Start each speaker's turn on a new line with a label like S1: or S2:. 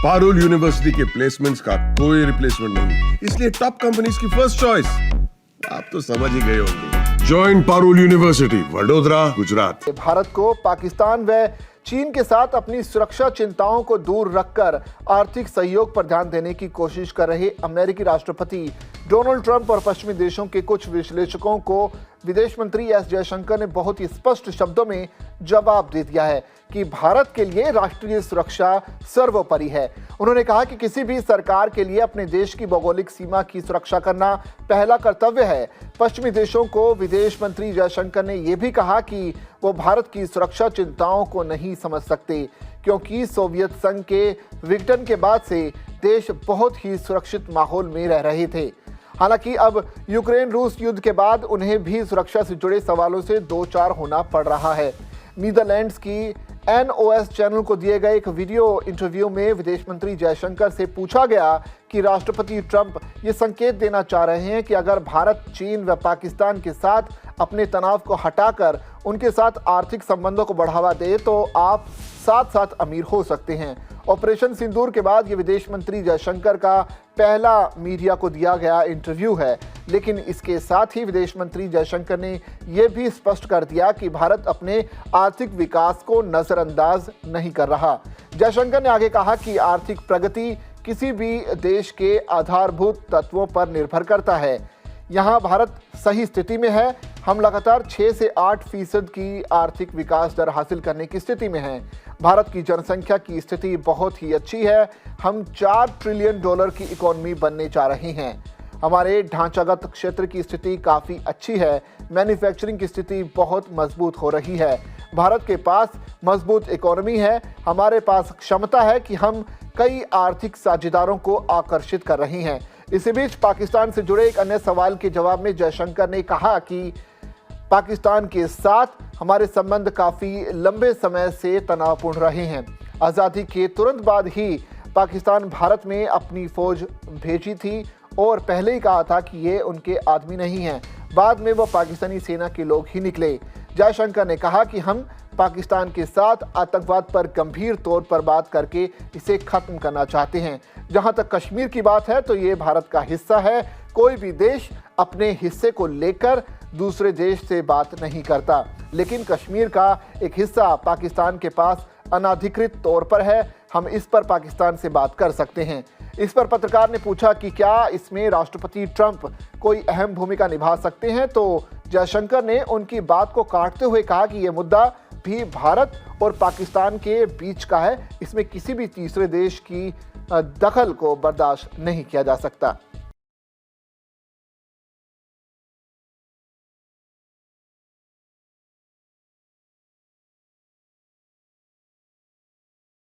S1: Parul university के placements का कोई रिप्लेसमेंट नहीं, इसलिए टॉप कंपनीज की फर्स्ट चॉइस। आप तो समझ ही गए होंगे। Join Parul University, Vadodara, Gujarat.
S2: भारत को पाकिस्तान व चीन के साथ अपनी सुरक्षा चिंताओं को दूर रखकर आर्थिक सहयोग पर ध्यान देने की कोशिश कर रहे अमेरिकी राष्ट्रपति डोनाल्ड ट्रंप और पश्चिमी देशों के कुछ विश्लेषकों को विदेश मंत्री एस जयशंकर ने बहुत ही स्पष्ट शब्दों में जवाब दे दिया है कि भारत के लिए राष्ट्रीय सुरक्षा सर्वोपरि है। उन्होंने कहा कि किसी भी सरकार के लिए अपने देश की भौगोलिक सीमा की सुरक्षा करना पहला कर्तव्य है। पश्चिमी देशों को विदेश मंत्री जयशंकर ने यह भी कहा कि वो भारत की सुरक्षा चिंताओं को नहीं समझ सकते, क्योंकि सोवियत संघ के विघटन के बाद से देश बहुत ही सुरक्षित माहौल में रह रहे थे। हालांकि अब यूक्रेन रूस युद्ध के बाद उन्हें भी सुरक्षा से जुड़े सवालों से दो चार होना पड़ रहा है। नीदरलैंड्स की NOS चैनल को दिए गए एक वीडियो इंटरव्यू में विदेश मंत्री जयशंकर से पूछा गया कि राष्ट्रपति ट्रंप ये संकेत देना चाह रहे हैं कि अगर भारत चीन व पाकिस्तान के साथ अपने तनाव को हटाकर उनके साथ आर्थिक संबंधों को बढ़ावा दे तो आप साथ साथ अमीर हो सकते हैं। ऑपरेशन सिंदूर के बाद ये विदेश मंत्री जयशंकर का पहला मीडिया को दिया गया इंटरव्यू है, लेकिन इसके साथ ही विदेश मंत्री जयशंकर ने यह भी स्पष्ट कर दिया कि भारत अपने आर्थिक विकास को नजरअंदाज नहीं कर रहा। जयशंकर ने आगे कहा कि आर्थिक प्रगति किसी भी देश के आधारभूत तत्वों पर निर्भर करता है। यहाँ भारत सही स्थिति में है। हम लगातार 6 से 8% की आर्थिक विकास दर हासिल करने की स्थिति में हैं। भारत की जनसंख्या की स्थिति बहुत ही अच्छी है। हम $4 ट्रिलियन की इकोनॉमी बनने जा रहे हैं। हमारे ढांचागत क्षेत्र की स्थिति काफ़ी अच्छी है। मैन्युफैक्चरिंग की स्थिति बहुत मजबूत हो रही है। भारत के पास मजबूत इकोनॉमी है। हमारे पास क्षमता है कि हम कई आर्थिक साझेदारों को आकर्षित कर रहे हैं। इसी बीच पाकिस्तान से जुड़े एक अन्य सवाल के जवाब में जयशंकर ने कहा कि पाकिस्तान के साथ हमारे संबंध काफ़ी लंबे समय से तनावपूर्ण रहे हैं। आज़ादी के तुरंत बाद ही पाकिस्तान भारत में अपनी फौज भेजी थी और पहले ही कहा था कि ये उनके आदमी नहीं हैं। बाद में वो पाकिस्तानी सेना के लोग ही निकले। जयशंकर ने कहा कि हम पाकिस्तान के साथ आतंकवाद पर गंभीर तौर पर बात करके इसे खत्म करना चाहते हैं। जहां तक कश्मीर की बात है तो ये भारत का हिस्सा है। कोई भी देश अपने हिस्से को लेकर दूसरे देश से बात नहीं करता, लेकिन कश्मीर का एक हिस्सा पाकिस्तान के पास अनाधिकृत तौर पर है। हम इस पर पाकिस्तान से बात कर सकते हैं। इस पर पत्रकार ने पूछा कि क्या इसमें राष्ट्रपति ट्रंप कोई अहम भूमिका निभा सकते हैं, तो जयशंकर ने उनकी बात को काटते हुए कहा कि यह मुद्दा भी भारत और पाकिस्तान के बीच का है। इसमें किसी भी तीसरे देश की दखल को बर्दाश्त नहीं किया जा सकता।